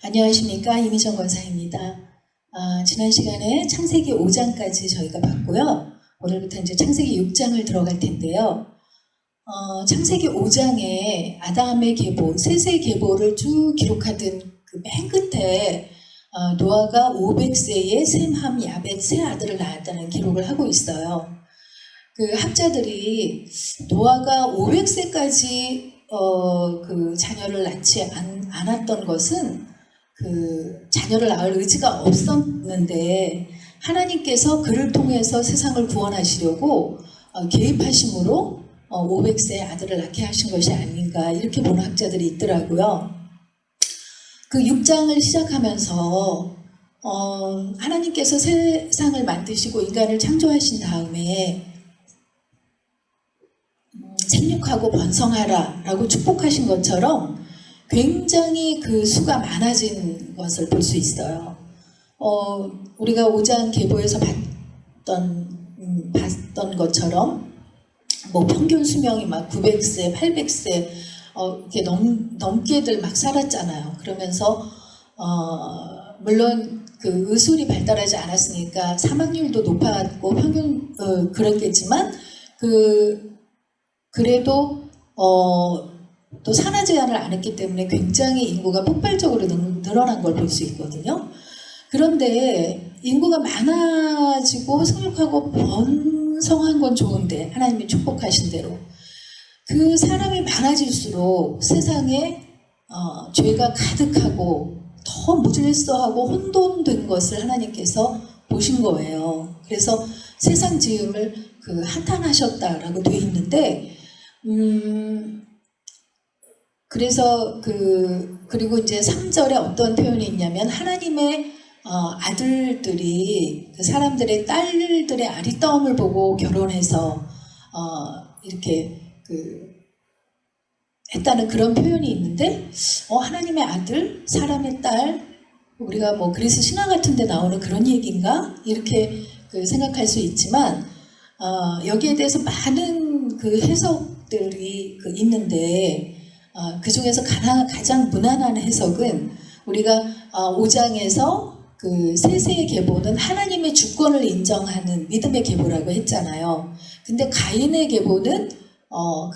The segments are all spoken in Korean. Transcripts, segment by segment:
안녕하십니까, 이미정 권사입니다. 지난 시간에 창세기 5장까지 저희가 봤고요. 오늘부터 이제 창세기 6장을 들어갈 텐데요. 창세기 5장에 아담의 계보, 셋의 계보를 쭉 기록하던 그 맨 끝에 노아가 500세에 셈, 함, 야벳 세 아들을 낳았다는 기록을 하고 있어요. 그 학자들이 노아가 500세까지 그 자녀를 낳지 않았던 것은 그 자녀를 낳을 의지가 없었는데 하나님께서 그를 통해서 세상을 구원하시려고 개입하심으로 500세의 아들을 낳게 하신 것이 아닌가, 이렇게 보는 학자들이 있더라고요. 그 6장을 시작하면서 하나님께서 세상을 만드시고 인간을 창조하신 다음에 생육하고 번성하라 라고 축복하신 것처럼 굉장히 그 수가 많아진 것을 볼 수 있어요. 우리가 5장 계보에서 봤던 것처럼 뭐 평균 수명이 막 900세, 800세 이렇게 넘게들 막 살았잖아요. 그러면서 물론 그 의술이 발달하지 않았으니까 사망률도 높았고 평균 그랬겠지만 그래도 또 산하 제한을 안 했기 때문에 굉장히 인구가 폭발적으로 늘어난 걸 볼 수 있거든요. 그런데 인구가 많아지고 생육하고 번성한 건 좋은데, 하나님이 축복하신 대로 그 사람이 많아질수록 세상에 죄가 가득하고 더 무질서하고 혼돈된 것을 하나님께서 보신 거예요. 그래서 세상 지음을 한탄하셨다라고 되어 있는데, 그래서 그리고 이제 3절에 어떤 표현이 있냐면, 하나님의 아들들이 그 사람들의 딸들의 아리따움을 보고 결혼해서 이렇게 했다는 그런 표현이 있는데, 하나님의 아들, 사람의 딸, 우리가 뭐 그리스 신화 같은 데 나오는 그런 얘기인가? 이렇게 생각할 수 있지만, 여기에 대해서 많은 그 해석들이 있는데, 그 중에서 가장 무난한 해석은, 우리가 5장에서 그 셋의 계보는 하나님의 주권을 인정하는 믿음의 계보라고 했잖아요. 근데 가인의 계보는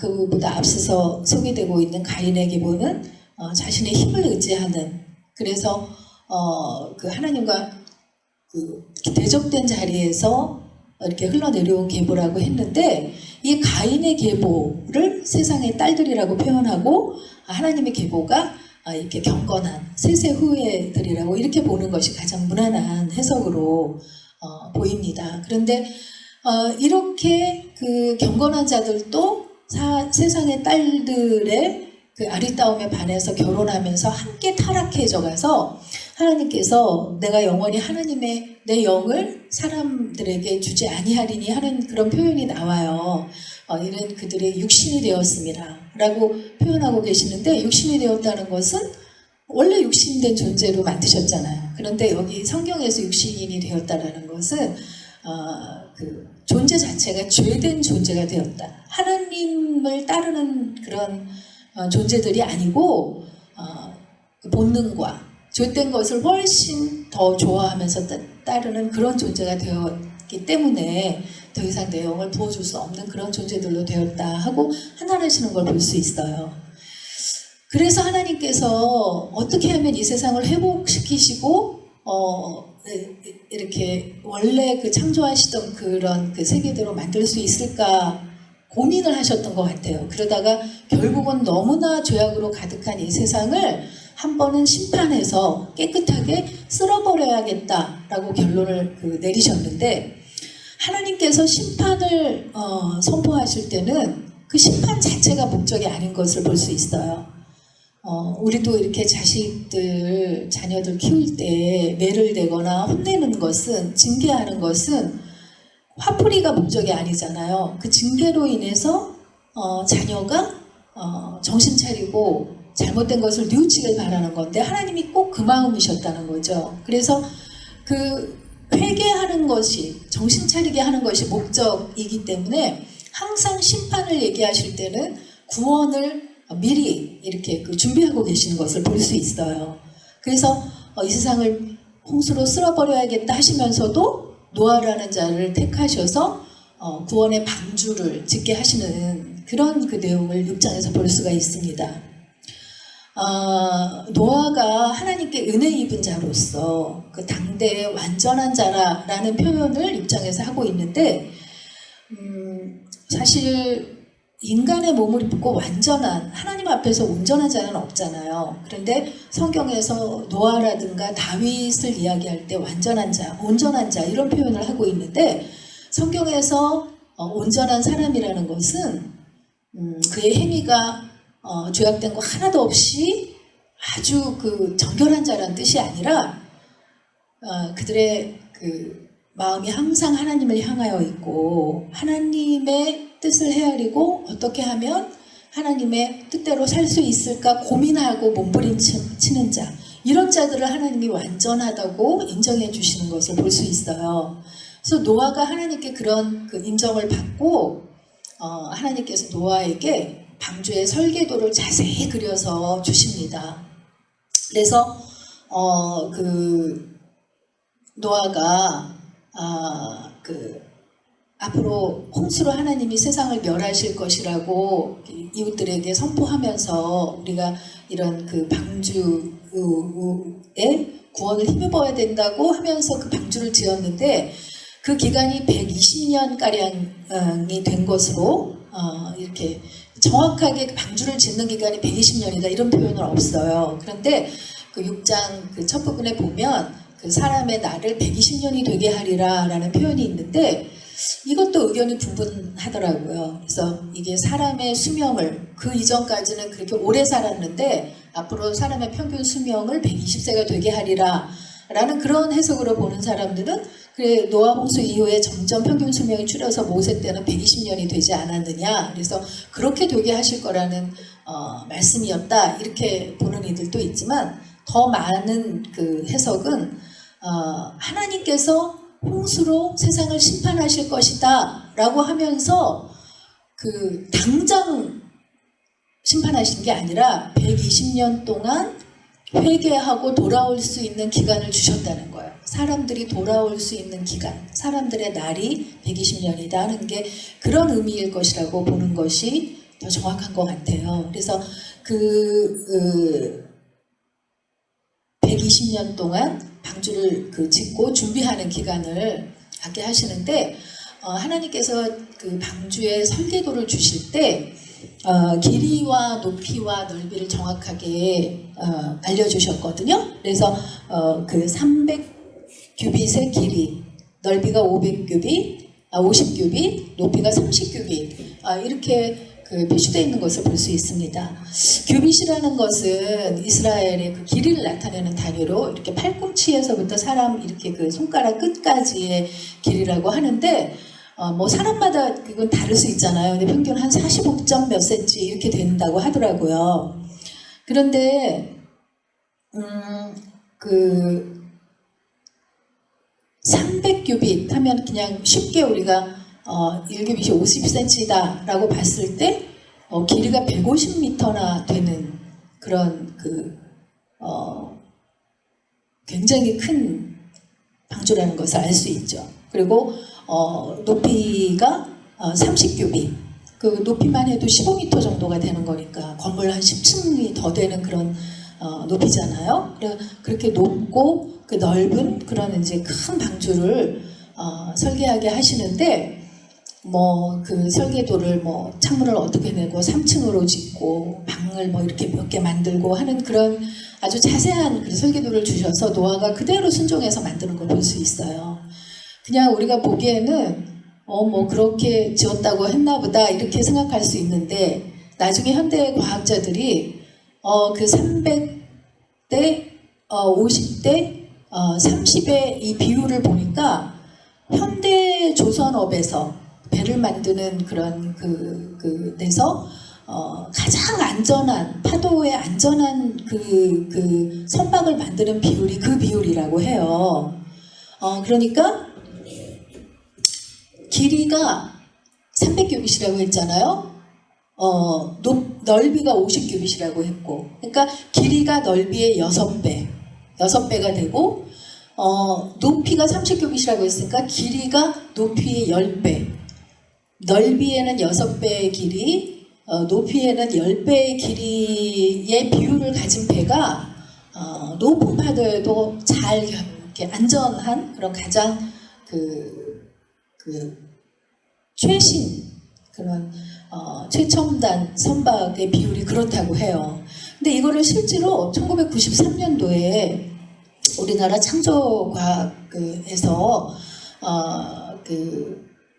그보다 앞서서 소개되고 있는 가인의 계보는 자신의 힘을 의지하는, 그래서 그 하나님과 대적된 자리에서 이렇게 흘러내려온 계보라고 했는데, 이 가인의 계보를 세상의 딸들이라고 표현하고, 하나님의 계보가 이렇게 경건한 셋의 후예들이라고 이렇게 보는 것이 가장 무난한 해석으로 보입니다. 그런데 이렇게 그 경건한 자들도 세상의 딸들의 그 아리따움에 반해서 결혼하면서 함께 타락해져 가서 하나님께서 내가 영원히 내 영을 사람들에게 주지 아니하리니 하는 그런 표현이 나와요. 이는 그들의 육신이 되었습니다 라고 표현하고 계시는데, 육신이 되었다는 것은 원래 육신된 존재로 만드셨잖아요. 그런데 여기 성경에서 육신이 되었다는 것은 그 존재 자체가 죄된 존재가 되었다, 하나님을 따르는 그런 존재들이 아니고 본능과 죄된 것을 훨씬 더 좋아하면서 따르는 그런 존재가 되었기 때문에 더 이상 내 영을 부어줄 수 없는 그런 존재들로 되었다 하고 한탄하시는 걸 볼 수 있어요. 그래서 하나님께서 어떻게 하면 이 세상을 회복시키시고 이렇게 원래 그 창조하시던 그런 그 세계대로 만들 수 있을까 고민을 하셨던 것 같아요. 그러다가 결국은 너무나 죄악으로 가득한 이 세상을 한 번은 심판해서 깨끗하게 쓸어버려야겠다라고 결론을 내리셨는데, 하나님께서 심판을 선포하실 때는 그 심판 자체가 목적이 아닌 것을 볼 수 있어요. 우리도 이렇게 자녀들 키울 때 매를 대거나 혼내는 것은, 징계하는 것은 화풀이가 목적이 아니잖아요. 그 징계로 인해서 자녀가 정신 차리고 잘못된 것을 뉘우치길 바라는 건데, 하나님이 꼭 그 마음이셨다는 거죠. 그래서 그 회개하는 것이, 정신 차리게 하는 것이 목적이기 때문에 항상 심판을 얘기하실 때는 구원을 미리 이렇게 준비하고 계시는 것을 볼 수 있어요. 그래서 이 세상을 홍수로 쓸어버려야겠다 하시면서도 노아라는 자를 택하셔서 구원의 방주를 짓게 하시는 그런 그 내용을 6장에서 볼 수가 있습니다. 노아가 하나님께 은혜 입은 자로서 그 당대의 완전한 자라는 표현을 6장에서 하고 있는데 사실 인간의 몸을 입고 완전한 하나님 앞에서 온전한 자는 없잖아요. 그런데 성경에서 노아라든가 다윗을 이야기할 때 완전한 자, 온전한 자 이런 표현을 하고 있는데 성경에서 온전한 사람이라는 것은 그의 행위가 죄악된 거 하나도 없이 아주 그 정결한 자라는 뜻이 아니라 그들의 그 마음이 항상 하나님을 향하여 있고 하나님의 뜻을 헤아리고 어떻게 하면 하나님의 뜻대로 살 수 있을까 고민하고 몸부림치는 자, 이런 자들을 하나님이 완전하다고 인정해 주시는 것을 볼 수 있어요. 그래서 노아가 하나님께 그런 그 인정을 받고 하나님께서 노아에게 방주의 설계도를 자세히 그려서 주십니다. 그래서 그 노아가 앞으로 홍수로 하나님이 세상을 멸하실 것이라고 이웃들에게 선포하면서 우리가 이런 그 방주의 구원을 힘입어야 된다고 하면서 그 방주를 지었는데 그 기간이 120년가량이 된 것으로 이렇게 정확하게 그 방주를 짓는 기간이 120년이다 이런 표현은 없어요. 그런데 그 6장 그 첫 부분에 보면 그 사람의 날을 120년이 되게 하리라 라는 표현이 있는데 이것도 의견이 분분하더라고요. 그래서 이게 사람의 수명을 그 이전까지는 그렇게 오래 살았는데 앞으로 사람의 평균 수명을 120세가 되게 하리라 라는 그런 해석으로 보는 사람들은 그래 노아 홍수 이후에 점점 평균 수명이 줄여서 모세 때는 120년이 되지 않았느냐, 그래서 그렇게 되게 하실 거라는 말씀이었다 이렇게 보는 이들도 있지만 더 많은 그 해석은 하나님께서 홍수로 세상을 심판하실 것이다 라고 하면서 그 당장 심판하신 게 아니라 120년 동안 회개하고 돌아올 수 있는 기간을 주셨다는 거예요. 사람들이 돌아올 수 있는 기간, 사람들의 날이 120년이다 하는 게 그런 의미일 것이라고 보는 것이 더 정확한 것 같아요. 그래서 120년 동안 방주를 짓고 준비하는 기간을 갖게 하시는데 하나님께서 그 방주의 설계도를 주실 때 길이와 높이와 넓이를 정확하게 알려주셨거든요. 그래서 그 300규빗의 길이, 넓이가 50규빗, 높이가 30규빗 이렇게 표시되어 있는 것을 볼 수 있습니다. 규빗이라는 것은 이스라엘의 그 길이를 나타내는 단위로 이렇게 팔꿈치에서부터 사람 이렇게 그 손가락 끝까지의 길이라고 하는데 뭐 사람마다 그건 다를 수 있잖아요. 근데 평균 한 45점 몇 센치 이렇게 된다고 하더라고요. 그런데 그 300규빗 하면 그냥 쉽게 우리가 1규빗이 50cm다 라고 봤을 때 길이가 150m나 되는 그런 굉장히 큰 방주라는 것을 알 수 있죠. 그리고 높이가 30규빗, 그 높이만 해도 15m 정도가 되는 거니까 건물 한 10층이 더 되는 그런 높이잖아요. 그렇게 높고 그 넓은 그런 이제 큰 방주를 설계하게 하시는데 뭐 그 설계도를 뭐 창문을 어떻게 내고 3층으로 짓고 방을 뭐 이렇게 몇 개 만들고 하는 그런 아주 자세한 그 설계도를 주셔서 노아가 그대로 순종해서 만드는 걸 볼 수 있어요. 그냥 우리가 보기에는 뭐 그렇게 지었다고 했나 보다 이렇게 생각할 수 있는데 나중에 현대 과학자들이 그 300대 50대 30의 이 비율을 보니까 현대 조선업에서 배를 만드는 그런 데서 가장 안전한 파도에 안전한 그 선박을 만드는 비율이 그 비율이라고 해요. 그러니까 길이가 300규빗이라고 했잖아요. 넓이가 50규빗이라고 했고, 그러니까 길이가 넓이의 6배, 6배가 되고 높이가 30규빗이라고 했으니까 길이가 높이의 10배, 넓이에는 6배의 길이, 높이에는 10배의 길이의 비율을 가진 배가 높은 파도에도 잘 이렇게 안전한 그런 가장 최신 그런 최첨단 선박의 비율이 그렇다고 해요. 근데 이거를 실제로 1993년도에 우리나라 창조과학에서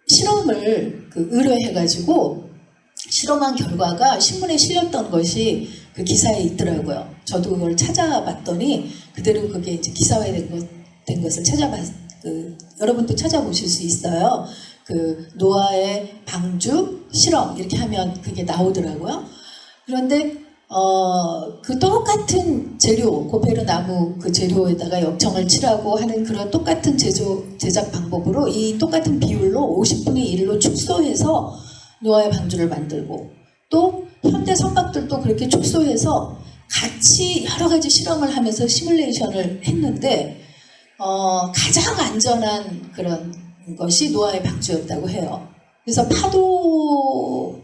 실험을 의뢰해가지고 실험한 결과가 신문에 실렸던 것이 그 기사에 있더라고요. 저도 그걸 찾아봤더니 그대로 그게 이제 기사화된 것을 여러분도 찾아보실 수 있어요. 노아의 방주 실험 이렇게 하면 그게 나오더라고요. 그런데 그 똑같은 재료, 고페르 나무 그 재료에다가 역청을 칠하고 하는 그런 똑같은 제작 방법으로 이 똑같은 비율로 50분의 1로 축소해서 노아의 방주를 만들고, 또 현대 선박들도 그렇게 축소해서 같이 여러 가지 실험을 하면서 시뮬레이션을 했는데 가장 안전한 그런 것이 노아의 방주였다고 해요. 그래서 파도의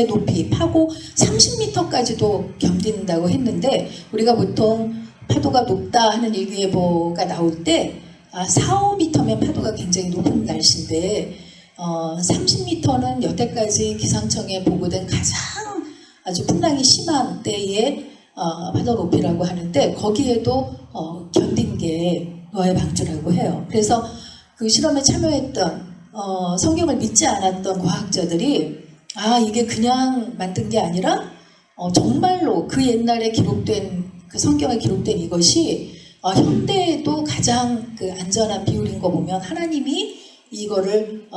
높이, 파고 30m까지도 견딘다고 했는데, 우리가 보통 파도가 높다 하는 일기예보가 나올 때 4, 5m면 파도가 굉장히 높은 날씨인데 30m는 여태까지 기상청에 보고된 가장 아주 풍랑이 심한 때의 파도 높이라고 하는데, 거기에도 견딘 게 노아의 방주라고 해요. 그래서 그 실험에 참여했던 성경을 믿지 않았던 과학자들이 이게 그냥 만든 게 아니라 정말로 그 옛날에 기록된 그 성경에 기록된 이것이 현대에도 가장 안전한 비율인 거 보면 하나님이 이거를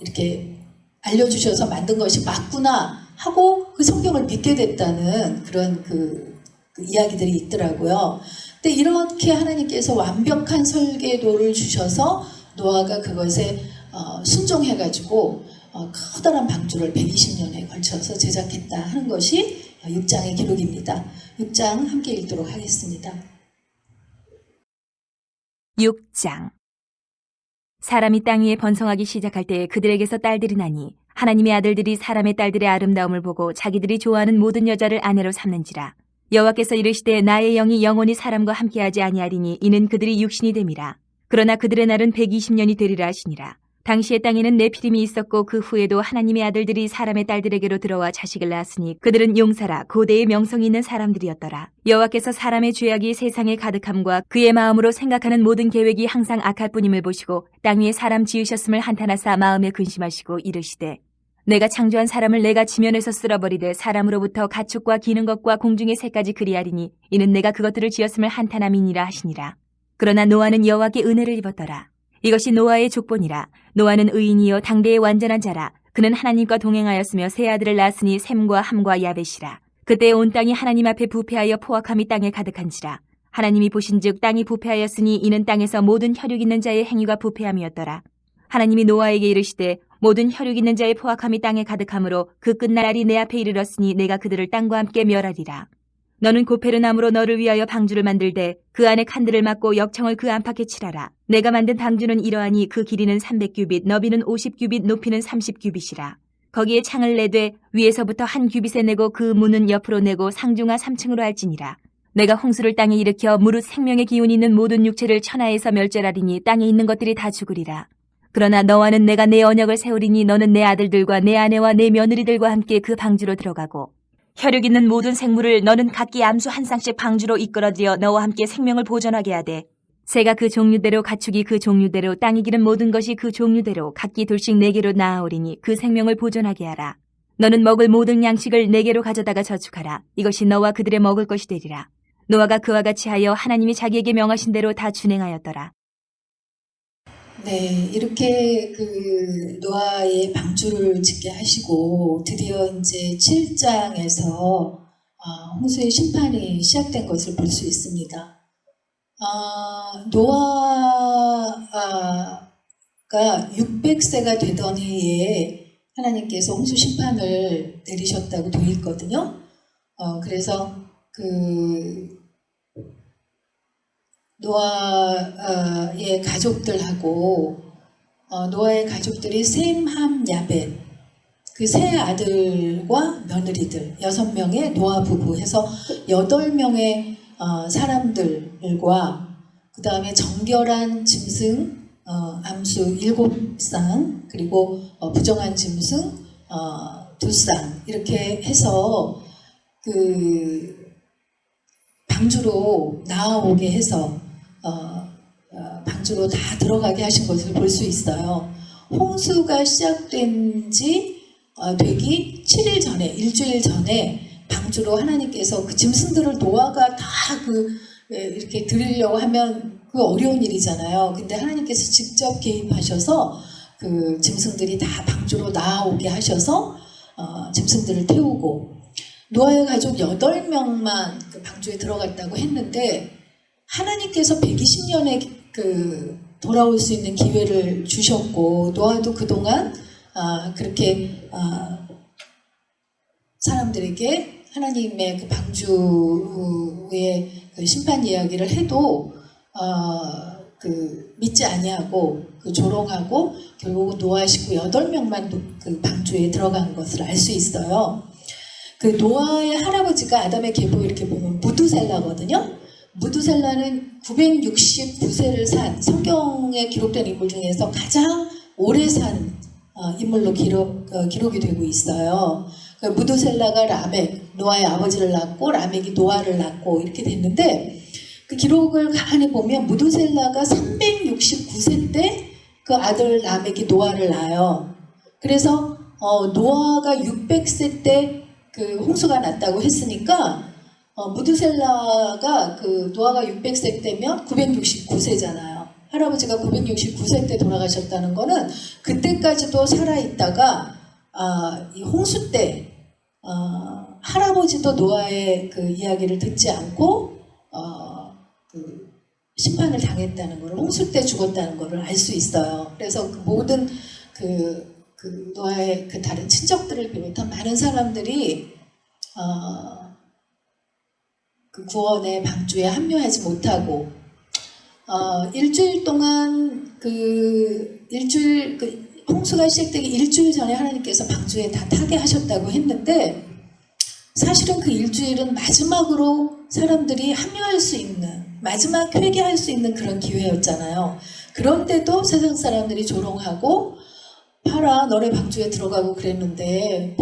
이렇게 알려주셔서 만든 것이 맞구나 하고 그 성경을 믿게 됐다는 그런 그 이야기들이 있더라고요. 근데 이렇게 하나님께서 완벽한 설계도를 주셔서 노아가 그것에 순종해가지고 커다란 방주를 120년에 걸쳐서 제작했다 하는 것이 6장의 기록입니다. 6장 함께 읽도록 하겠습니다. 6장. 사람이 땅 위에 번성하기 시작할 때 그들에게서 딸들이 나니 하나님의 아들들이 사람의 딸들의 아름다움을 보고 자기들이 좋아하는 모든 여자를 아내로 삼는지라. 여호와께서 이르시되 나의 영이 영원히 사람과 함께하지 아니하리니 이는 그들이 육신이 됨이라. 그러나 그들의 날은 120년이 되리라 하시니라. 당시의 땅에는 네피림이 있었고 그 후에도 하나님의 아들들이 사람의 딸들에게로 들어와 자식을 낳았으니 그들은 용사라 고대의 명성이 있는 사람들이었더라. 여호와께서 사람의 죄악이 세상에 가득함과 그의 마음으로 생각하는 모든 계획이 항상 악할 뿐임을 보시고 땅 위에 사람 지으셨음을 한탄하사 마음에 근심하시고 이르시되 내가 창조한 사람을 내가 지면에서 쓸어버리되 사람으로부터 가축과 기는 것과 공중의 새까지 그리하리니 이는 내가 그것들을 지었음을 한탄함이니라 하시니라. 그러나 노아는 여호와께 은혜를 입었더라. 이것이 노아의 족본이라. 노아는 의인이요 당대의 완전한 자라. 그는 하나님과 동행하였으며 세 아들을 낳았으니 셈과 함과 야벳이라. 그때 온 땅이 하나님 앞에 부패하여 포악함이 땅에 가득한지라. 하나님이 보신즉 땅이 부패하였으니 이는 땅에서 모든 혈육 있는 자의 행위가 부패함이었더라. 하나님이 노아에게 이르시되 모든 혈육 있는 자의 포악함이 땅에 가득하므로 그 끝날이 내 앞에 이르렀으니 내가 그들을 땅과 함께 멸하리라. 너는 고페르 나무로 너를 위하여 방주를 만들되 그 안에 칸들을 막고 역청을 그 안팎에 칠하라. 내가 만든 방주는 이러하니 그 길이는 300규빗, 너비는 50규빗, 높이는 30규빗이라. 거기에 창을 내되 위에서부터 한 규빗에 내고 그 문은 옆으로 내고 상중하 3층으로 할지니라. 내가 홍수를 땅에 일으켜 무릇 생명의 기운이 있는 모든 육체를 천하에서 멸절하리니 땅에 있는 것들이 다 죽으리라. 그러나 너와는 내가 내 언약을 세우리니 너는 내 아들들과 내 아내와 내 며느리들과 함께 그 방주로 들어가고 혈육 있는 모든 생물을 너는 각기 암수 한 쌍씩 방주로 이끌어들여 너와 함께 생명을 보존하게 하되 새가 그 종류대로 가축이 그 종류대로 땅이 기른 모든 것이 그 종류대로 각기 둘씩 내게로 나아오리니 그 생명을 보존하게 하라. 너는 먹을 모든 양식을 내게로 가져다가 저축하라. 이것이 너와 그들의 먹을 것이 되리라. 노아가 그와 같이 하여 하나님이 자기에게 명하신 대로 다 준행하였더라. 네, 이렇게 노아의 방주를 짓게 하시고 드디어 이제 7장에서 홍수의 심판이 시작된 것을 볼 수 있습니다. 노아가 600세가 되던 해에 하나님께서 홍수 심판을 내리셨다고 되어 있거든요. 그래서 노아의 가족들하고 노아의 가족들이 셈, 함, 야벳 그 세 아들과 며느리들 6명의 노아 부부 해서 8명의 사람들과 그 다음에 정결한 짐승 암수 7쌍 그리고 부정한 짐승 2쌍 이렇게 해서 그 방주로 나아오게 해서 방주로 다 들어가게 하신 것을 볼 수 있어요. 홍수가 시작된 지 되기 7일 전에 일주일 전에 방주로 하나님께서 그 짐승들을 노아가 다 이렇게 드리려고 하면 그 어려운 일이잖아요. 근데 하나님께서 직접 개입하셔서 그 짐승들이 다 방주로 나아오게 하셔서 짐승들을 태우고 노아의 가족 8명만 그 방주에 들어갔다고 했는데 하나님께서 120년의 돌아올 수 있는 기회를 주셨고 노아도 그동안 그렇게 사람들에게 하나님의 그 방주의 그 심판 이야기를 해도 믿지 아니하고 조롱하고 결국은 노아 식구 8명만 그 방주에 들어간 것을 알 수 있어요. 그 노아의 할아버지가 아담의 계보 이렇게 보면 무두셀라거든요. 무두셀라는 969세를 산 성경에 기록된 인물 중에서 가장 오래 산 인물로 기록이 되고 있어요. 그러니까 무두셀라가 라멕, 노아의 아버지를 낳고 라멕이 노아를 낳고 이렇게 됐는데 그 기록을 가만히 보면 무두셀라가 369세 때 그 아들 라멕이 노아를 낳아요. 그래서 노아가 600세 때 그 홍수가 났다고 했으니까 무두셀라가 노아가 600세 때면 969세잖아요. 할아버지가 969세 때 돌아가셨다는 거는 그때까지도 살아있다가 이 홍수 때 할아버지도 노아의 그 이야기를 듣지 않고 심판을 당했다는 것을 홍수 때 죽었다는 것을 알 수 있어요. 그래서 모든 노아의 다른 친척들을 비롯한 많은 사람들이 그 구원의 방주에 합류하지 못하고 일주일 동안 홍수가 시작되기 일주일 전에 하나님께서 방주에 다 타게 하셨다고 했는데 사실은 그 일주일은 마지막으로 사람들이 합류할 수 있는 마지막 회개할 수 있는 그런 기회였잖아요. 그런데도 세상 사람들이 조롱하고 봐라 너네 방주에 들어가고 그랬는데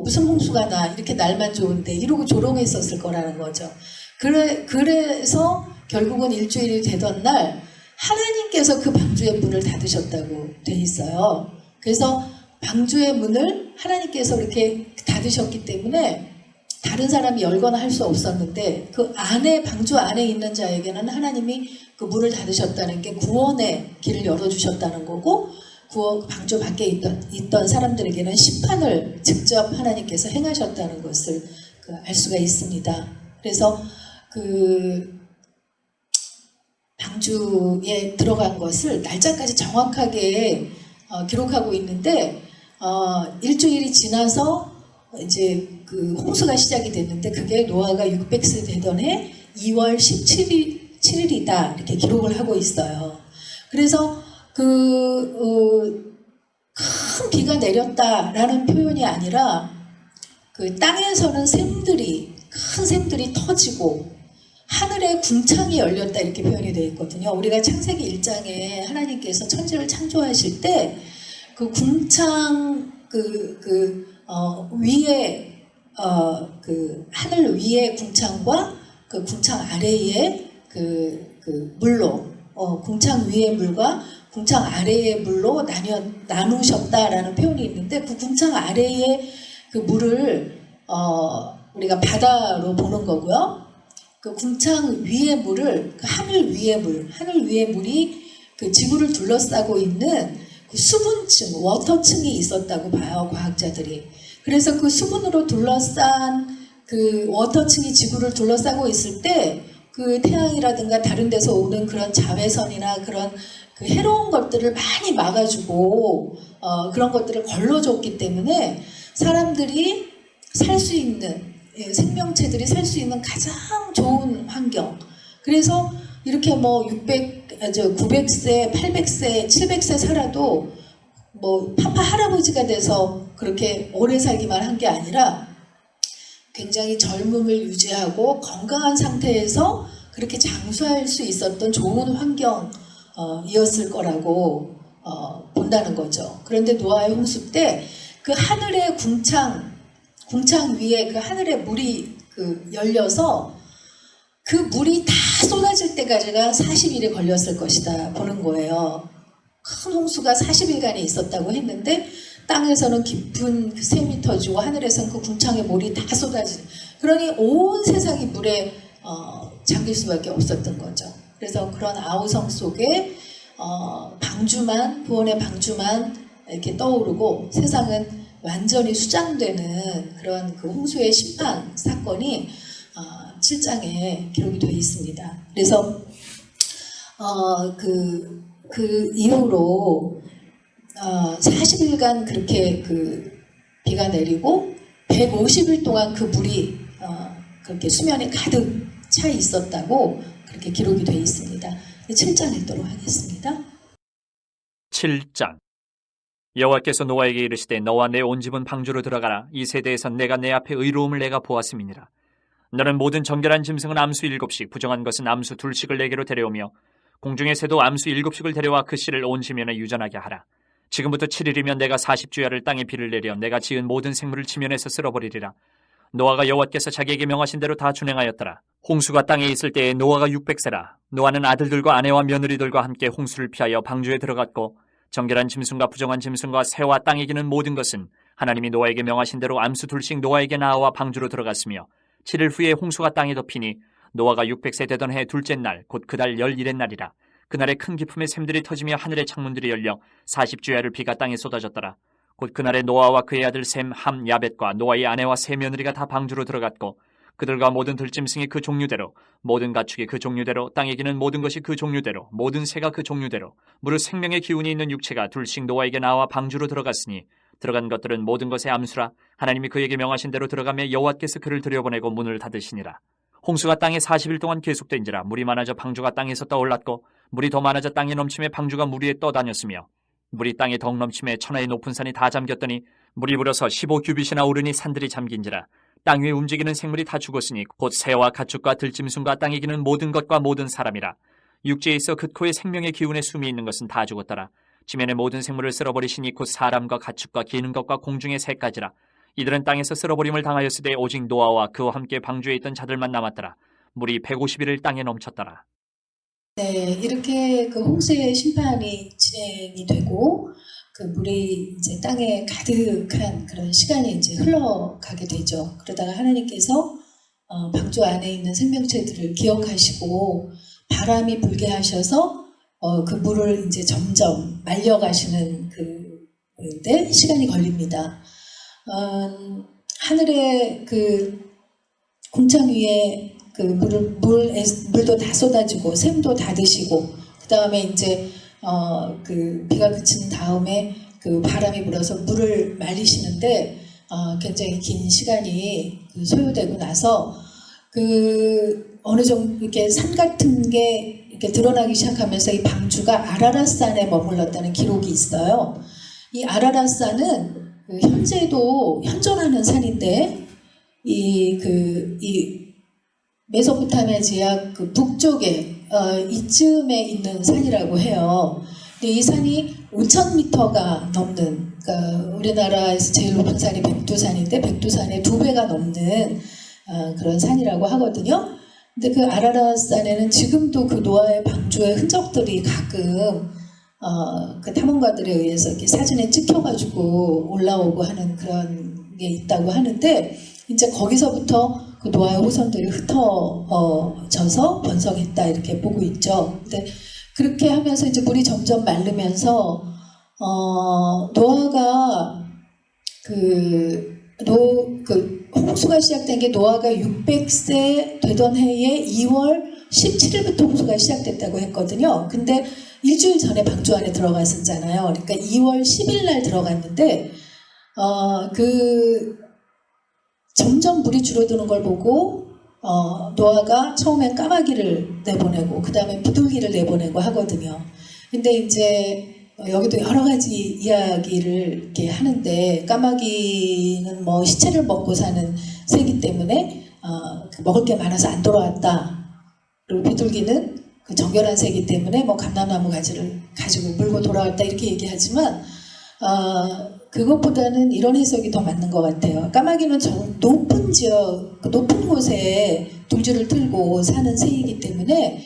무슨 홍수가 나 이렇게 날만 좋은데 이러고 조롱했었을 거라는 거죠. 그래서 결국은 일주일이 되던 날 하나님께서 그 방주의 문을 닫으셨다고 돼 있어요. 그래서 방주의 문을 하나님께서 이렇게 닫으셨기 때문에 다른 사람이 열거나 할 수 없었는데 그 안에 방주 안에 있는 자에게는 하나님이 그 문을 닫으셨다는 게 구원의 길을 열어주셨다는 거고 방주 밖에 있던 사람들에게는 심판을 직접 하나님께서 행하셨다는 것을 알 수가 있습니다. 그래서 방주에 들어간 것을 날짜까지 정확하게 기록하고 있는데 일주일이 지나서 이제 홍수가 시작이 됐는데 그게 노아가 600세 되던 해 2월 17일이다 이렇게 기록을 하고 있어요. 그래서 큰 비가 내렸다라는 표현이 아니라 땅에서는 큰 샘들이 터지고 하늘에 궁창이 열렸다 이렇게 표현이 되어 있거든요. 우리가 창세기 1장에 하나님께서 천지를 창조하실 때 그 궁창 위에 하늘 위의 궁창과 그 궁창 아래의 물로 궁창 위의 물과 궁창 아래의 물로 나누셨다라는 표현이 있는데 그 궁창 아래의 그 물을 우리가 바다로 보는 거고요. 그 궁창 위의 물을 하늘 위의 물이 그 지구를 둘러싸고 있는 그 수분층, 워터층이 있었다고 봐요, 과학자들이. 그래서 그 수분으로 둘러싼 그 워터층이 지구를 둘러싸고 있을 때 그 태양이라든가 다른 데서 오는 그런 자외선이나 그런 그 해로운 것들을 많이 막아주고 그런 것들을 걸러줬기 때문에 사람들이 살 수 있는 생명체들이 살 수 있는 가장 좋은 환경. 그래서 이렇게 뭐 900세, 800세, 700세 살아도 뭐 파파 할아버지가 돼서 그렇게 오래 살기만 한 게 아니라 굉장히 젊음을 유지하고 건강한 상태에서 그렇게 장수할 수 있었던 좋은 환경이었을 거라고 본다는 거죠. 그런데 노아의 홍수 때 그 하늘의 궁창 위에 그 하늘의 물이 열려서 그 물이 다 쏟아질 때까지가 40일이 걸렸을 것이다 보는 거예요. 큰 홍수가 40일간에 있었다고 했는데 땅에서는 깊은 그 3m 주고 하늘에서는 그 궁창의 물이 다 쏟아지는, 그러니 온 세상이 물에 잠길 수밖에 없었던 거죠. 그래서 그런 아우성 속에 구원의 방주만 이렇게 떠오르고 세상은 완전히 수장되는 그런 그 홍수의 심판 사건이 7장에 기록이 되어 있습니다. 그래서 그 이후로 40일간 그렇게 비가 내리고 150일 동안 그 물이 그렇게 수면에 가득 차 있었다고 그렇게 기록이 되어 있습니다. 7장 읽도록 하겠습니다. 7장. 여호와께서 노아에게 이르시되 너와 내 온 집은 방주로 들어가라. 이 세대에선 내가 내 앞에 의로움을 내가 보았음이니라. 너는 모든 정결한 짐승은 암수 7씩, 부정한 것은 암수 2씩을 내게로 데려오며 공중의 새도 암수 7씩을 데려와 그 씨를 온 지면에 유전하게 하라. 지금부터 7일이면 내가 40주야를 땅에 비를 내려 내가 지은 모든 생물을 지면에서 쓸어버리리라. 노아가 여호와께서 자기에게 명하신 대로 다 준행하였더라. 홍수가 땅에 있을 때에 노아가 600세라. 노아는 아들들과 아내와 며느리들과 함께 홍수를 피하여 방주에 들어갔고 정결한 짐승과 부정한 짐승과 새와 땅에 기는 모든 것은 하나님이 노아에게 명하신 대로 암수 2씩 노아에게 나아와 방주로 들어갔으며 7일 후에 홍수가 땅에 덮이니 노아가 600세 되던 해 둘째 날 곧 그달 11의 날이라. 그날에 큰 기품의 샘들이 터지며 하늘의 창문들이 열려 40주야를 비가 땅에 쏟아졌더라. 곧 그날에 노아와 그의 아들 셈, 함, 야벳과 노아의 아내와 세 며느리가 다 방주로 들어갔고 그들과 모든 들짐승이 그 종류대로, 모든 가축이 그 종류대로, 땅에 기는 모든 것이 그 종류대로, 모든 새가 그 종류대로, 무릇 생명의 기운이 있는 육체가 둘씩 노아에게 나와 방주로 들어갔으니 들어간 것들은 모든 것의 암수라. 하나님이 그에게 명하신 대로 들어가며 여호와께서 그를 들여보내고 문을 닫으시니라. 홍수가 땅에 40일 동안 계속된지라. 물이 많아져 방주가 땅에서 떠올랐고 물이 더 많아져 땅에 넘침에 방주가 물 위에 떠다녔으며 물이 땅에 덩 넘침에 천하의 높은 산이 다 잠겼더니 물이 불어서 15규빗이나 오르니 산들이 잠긴지라. 땅 위에 움직이는 생물이 다 죽었으니 곧 새와 가축과 들짐승과 땅에 기는 모든 것과 모든 사람이라. 육지에 있어 긋코의 생명의 기운에 숨이 있는 것은 다 죽었더라. 지면의 모든 생물을 쓸어버리시니 곧 사람과 가축과 기는 것과 공중의 새까지라. 이들은 땅에서 쓸어버림을 당하였으되 오직 노아와 그와 함께 방주에 있던 자들만 남았더라. 물이 150일을 땅에 넘쳤더라. 네, 이렇게 그 홍수의 심판이 진행이 되고 그 물이 이제 땅에 가득한 그런 시간이 이제 흘러가게 되죠. 그러다가 하나님께서 방주 안에 있는 생명체들을 기억하시고 바람이 불게 하셔서 그 물을 이제 점점 말려가시는 그데 시간이 걸립니다. 하늘의 그 궁창 위에 그 물도 다 쏟아지고 샘도 다 드시고 그 다음에 이제 그 비가 그친 다음에 그 바람이 불어서 물을 말리시는데 굉장히 긴 시간이 소요되고 나서 그 어느 정도 이렇게 산 같은 게 이렇게 드러나기 시작하면서 이 방주가 아라랏산에 머물렀다는 기록이 있어요. 이 아라랏산은 그 현재도 현존하는 산인데 이 메소포타미아 지역 그 북쪽에 이쯤에 있는 산이라고 해요. 근데 이 산이 5,000m가 넘는, 그러니까 우리나라에서 제일 높은 산이 백두산인데 백두산의 2배가 넘는 그런 산이라고 하거든요. 근데 그 아라랏산에는 지금도 그 노아의 방주의 흔적들이 가끔 그 탐험가들에 의해서 이렇게 사진에 찍혀가지고 올라오고 하는 그런 게 있다고 하는데 이제 거기서부터 그 노아의 후손들이 흩어져서 번성했다 이렇게 보고 있죠. 근데 그렇게 하면서 이제 물이 점점 마르면서 노아가 홍수가 시작된 게 노아가 600세 되던 해에 2월 17일부터 홍수가 시작됐다고 했거든요. 근데 일주일 전에 방주 안에 들어갔었잖아요. 그러니까 2월 10일 날 들어갔는데 점점 물이 줄어드는 걸 보고 노아가 처음엔 까마귀를 내보내고 그 다음에 비둘기를 내보내고 하거든요. 근데 이제 여기도 여러 가지 이야기를 이렇게 하는데 까마귀는 뭐 시체를 먹고 사는 새이기 때문에 먹을 게 많아서 안 돌아왔다. 그리고 비둘기는 그 정결한 새이기 때문에 뭐 감람나무 가지를 가지고 물고 돌아왔다 이렇게 얘기하지만 그것보다는 이런 해석이 더 맞는 것 같아요. 까마귀는 저 높은 지역, 높은 곳에 둥지를 틀고 사는 새이기 때문에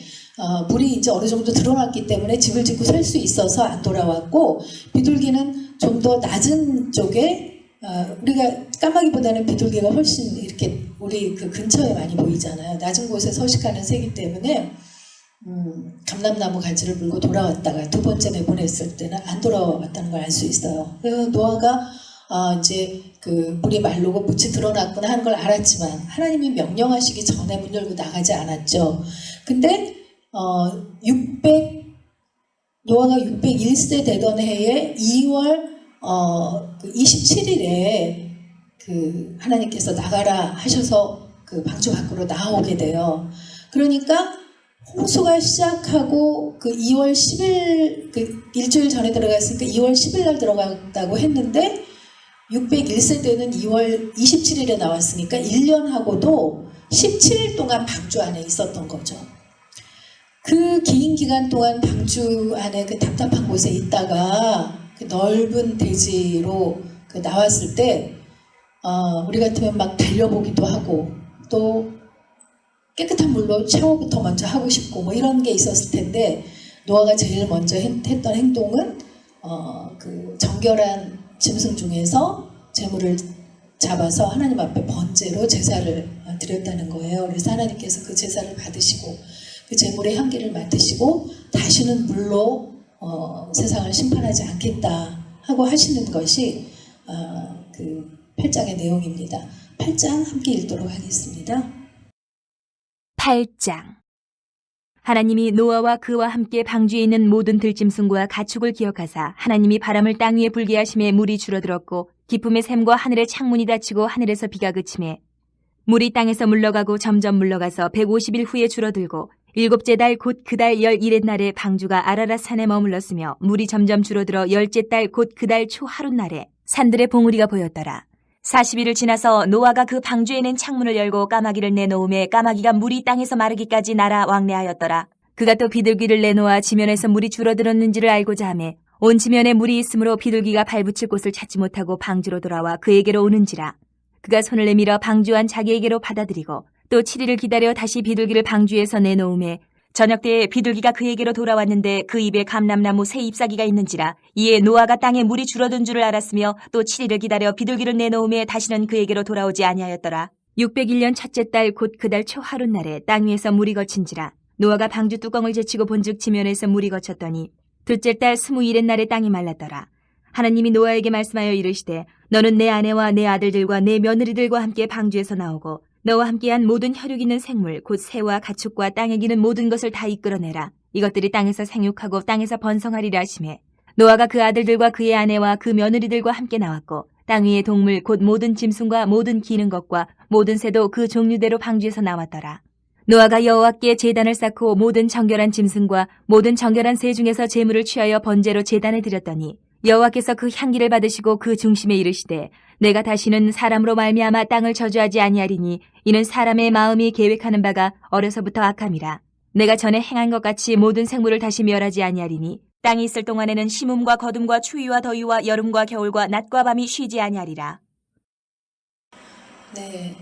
물이 이제 어느 정도 드러났기 때문에 집을 짓고 살 수 있어서 안 돌아왔고, 비둘기는 좀 더 낮은 쪽에 우리가 까마귀보다는 비둘기가 훨씬 이렇게 우리 그 근처에 많이 보이잖아요. 낮은 곳에 서식하는 새이기 때문에 감람나무 가지를 물고 돌아왔다가 두 번째 내보냈을 때는 안 돌아왔다는 걸 알 수 있어요. 그래서 노아가 이제 그 물이 마르고 묻이 드러났구나 하는 걸 알았지만 하나님이 명령하시기 전에 문 열고 나가지 않았죠. 근데 노아가 601세 되던 해에 2월 27일에 그 하나님께서 나가라 하셔서 그 방주 밖으로 나오게 돼요. 그러니까 홍수가 시작하고 그 2월 10일 그 일주일 전에 들어갔으니까 2월 10일 날 들어갔다고 했는데 601세 되는 2월 27일에 나왔으니까 1년하고도 17일 동안 방주 안에 있었던 거죠. 그 긴 기간 동안 방주 안에 그 답답한 곳에 있다가 그 넓은 대지로 그 나왔을 때 우리 같으면 막 달려보기도 하고 또 깨끗한 물로 샤워부터 먼저 하고 싶고 뭐 이런 게 있었을 텐데 노아가 제일 먼저 했던 행동은 그 정결한 짐승 중에서 제물을 잡아서 하나님 앞에 번제로 제사를 드렸다는 거예요. 그래서 하나님께서 그 제사를 받으시고 그 제물의 향기를 맡으시고 다시는 물로 세상을 심판하지 않겠다 하고 하시는 것이 그 8장의 내용입니다. 8장 함께 읽도록 하겠습니다. 8장. 하나님이 노아와 그와 함께 방주에 있는 모든 들짐승과 가축을 기억하사 하나님이 바람을 땅 위에 불게 하심에 물이 줄어들었고 기쁨의 샘과 하늘의 창문이 닫히고 하늘에서 비가 그치매 물이 땅에서 물러가고 점점 물러가서 150일 후에 줄어들고 일곱째 달 곧 그 달 11의 날에 방주가 아라랏 산에 머물렀으며 물이 점점 줄어들어 열째 달 곧 그 달 초 하룻날에 산들의 봉우리가 보였더라. 40일을 지나서 노아가 그 방주에 낸 창문을 열고 까마귀를 내놓음에 까마귀가 물이 땅에서 마르기까지 날아 왕래하였더라. 그가 또 비둘기를 내놓아 지면에서 물이 줄어들었는지를 알고자 하매 온 지면에 물이 있으므로 비둘기가 발붙일 곳을 찾지 못하고 방주로 돌아와 그에게로 오는지라. 그가 손을 내밀어 방주 안 자기에게로 받아들이고 또 7일을 기다려 다시 비둘기를 방주에서 내놓음에 저녁 때에 비둘기가 그에게로 돌아왔는데 그 입에 감람나무 새 잎사귀가 있는지라. 이에 노아가 땅에 물이 줄어든 줄을 알았으며 또 7일을 기다려 비둘기를 내놓음에 다시는 그에게로 돌아오지 아니하였더라. 601년 첫째 달 곧 그 달 초 하룻날에 땅 위에서 물이 거친지라. 노아가 방주 뚜껑을 제치고 본즉 지면에서 물이 거쳤더니 둘째 달 21의 날에 땅이 말랐더라. 하나님이 노아에게 말씀하여 이르시되 너는 내 아내와 내 아들들과 내 며느리들과 함께 방주에서 나오고 너와 함께한 모든 혈육 있는 생물 곧 새와 가축과 땅에 기는 모든 것을 다 이끌어내라. 이것들이 땅에서 생육하고 땅에서 번성하리라 하시매 노아가 그 아들들과 그의 아내와 그 며느리들과 함께 나왔고 땅 위의 동물 곧 모든 짐승과 모든 기는 것과 모든 새도 그 종류대로 방주에서 나왔더라. 노아가 여호와께 제단을 쌓고 모든 정결한 짐승과 모든 정결한 새 중에서 제물을 취하여 번제로 제단에 드렸더니 여호와께서 그 향기를 받으시고 그 중심에 이르시되 내가 다시는 사람으로 말미암아 땅을 저주하지 아니하리니 이는 사람의 마음이 계획하는 바가 어려서부터 악함이라. 내가 전에 행한 것 같이 모든 생물을 다시 멸하지 아니하리니 땅이 있을 동안에는 심음과 거둠과 추위와 더위와 여름과 겨울과 낮과 밤이 쉬지 아니하리라. 네,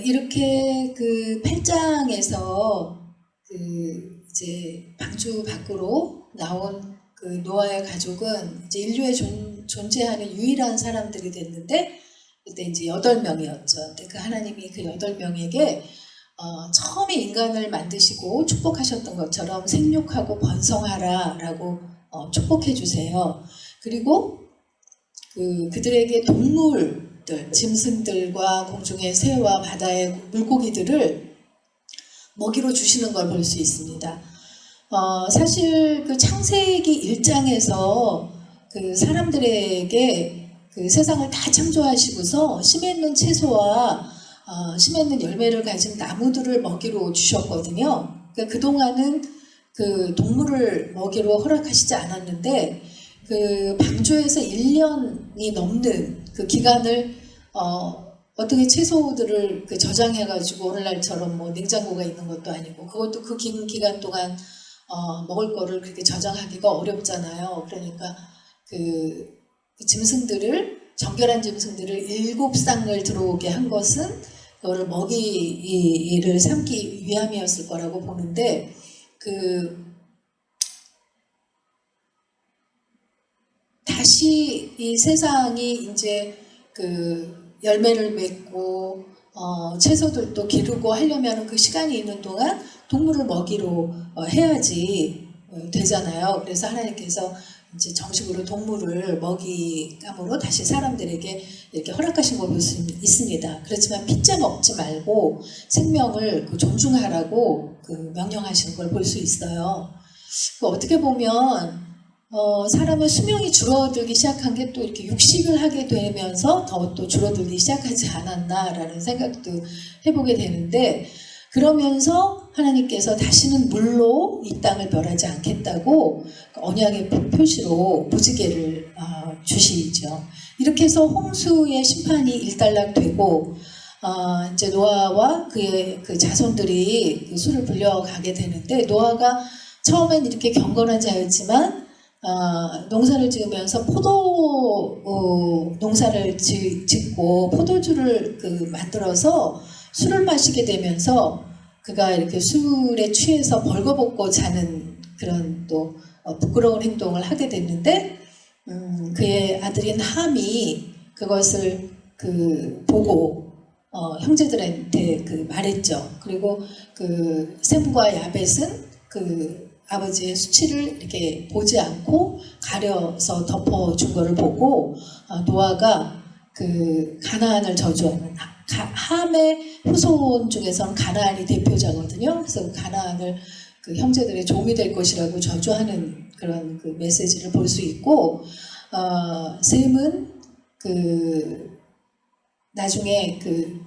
이렇게 그 8장에서 그 이제 방주 밖으로 나온 그 노아의 가족은 이제 인류에 존재하는 유일한 사람들이 됐는데 그때 이제 8명이었죠. 근데 그 하나님이 그 8명에게 처음에 인간을 만드시고 축복하셨던 것처럼 생육하고 번성하라라고 축복해 주세요. 그리고 그들에게 동물들, 짐승들과 공중의 새와 바다의 물고기들을 먹이로 주시는 걸 볼 수 있습니다. 사실 그 창세기 1장에서 그 사람들에게 그 세상을 다 창조하시고서 심에 있는 채소와 심했는 열매를 가진 나무들을 먹이로 주셨거든요. 그러니까 그동안은 그 동물을 먹이로 허락하시지 않았는데 그 방주에서 1년이 넘는 그 기간을 어떻게 채소들을 그 저장해가지고 오늘날처럼 뭐 냉장고가 있는 것도 아니고 그것도 그 긴 기간 동안 먹을 거를 그렇게 저장하기가 어렵잖아요. 그러니까 그 짐승들을 정결한 짐승들을 7쌍을 들어오게 한 것은 그거를 먹이를 삼기 위함이었을 거라고 보는데 다시 이 세상이 이제 그 열매를 맺고 채소들도 기르고 하려면 그 시간이 있는 동안 동물을 먹이로 해야지 되잖아요. 그래서 하나님께서 이제 정식으로 동물을 먹이감으로 다시 사람들에게 이렇게 허락하신 걸 볼 수 있습니다. 그렇지만 핏째 먹지 말고 생명을 존중하라고 그 명령하시는 걸 볼 수 있어요. 어떻게 보면 사람의 수명이 줄어들기 시작한 게 또 이렇게 육식을 하게 되면서 더 또 줄어들기 시작하지 않았나라는 생각도 해보게 되는데 그러면서 하나님께서 다시는 물로 이 땅을 멸하지 않겠다고 언약의 표시로 무지개를 주시죠. 이렇게 해서 홍수의 심판이 일단락되고 이제 노아와 그의 그 자손들이 그 수를 불려가게 되는데 노아가 처음엔 이렇게 경건한 자였지만 농사를 지으면서 포도 농사를 짓고 포도주를 만들어서 술을 마시게 되면서 그가 이렇게 술에 취해서 벌거벗고 자는 그런 또 부끄러운 행동을 하게 됐는데 그의 아들인 함이 그것을 보고 형제들한테 말했죠. 그리고 셈과 야벳은 아버지의 수치를 이렇게 보지 않고 가려서 덮어준 것을 보고 노아가 가나안을 저주하는 함의 후손 중에서는 가나안이 대표자거든요. 그래서 가나안을 형제들의 종이 될 것이라고 저주하는 그런 메시지를 볼 수 있고 셈은 나중에